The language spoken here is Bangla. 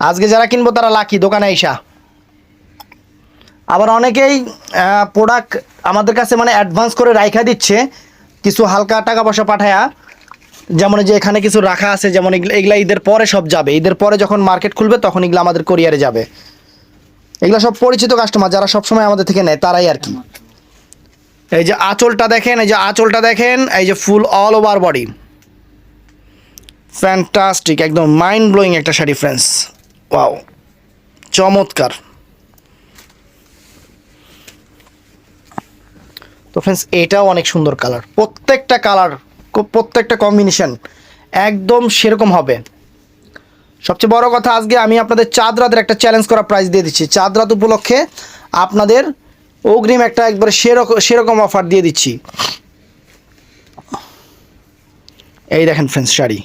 আজকে যারা কিনবো তারা লাকি দোকানে আইসা। আবার অনেকেই প্রোডাক্ট আমাদের কাছে মানে অ্যাডভান্স করে রাইখা দিচ্ছে কিছু হালকা টাকা পয়সা পাঠায়া, যেমন যে এখানে কিছু রাখা আছে, যেমন এগুলা ঈদের পরে সব যাবে, ঈদের পরে যখন মার্কেট খুলবে তখন এগুলো আমাদের কোরিয়ারে যাবে। এগুলো সব পরিচিত কাস্টমার যারা সবসময় আমাদের থেকে নেয় তারাই আর কি। এই যে আঁচলটা দেখেন, এই যে আঁচলটা দেখেন, এই যে ফুল অল ওভার বডি, ফ্যান্টাস্টিক, একদম মাইন্ড ব্লোয়িং একটা শাড়ি ফ্রেন্ডস। ওয়াও, চমৎকার। তো ফ্রেন্ডস এটাও অনেক সুন্দর কালার, প্রত্যেকটা কালার প্রত্যেকটা কম্বিনেশন একদম সেরকম হবে। সবচেয়ে বড় কথা, আজকে আমি আপনাদের চাঁদ রাতের একটা চ্যালেঞ্জ করা প্রাইস দিয়ে দিচ্ছি। চাঁদ রাত উপলক্ষে আপনাদের অগ্রিম একটা একবারে সেরকম অফার দিয়ে দিচ্ছি। এই দেখেন ফ্রেন্ডস শাড়ি,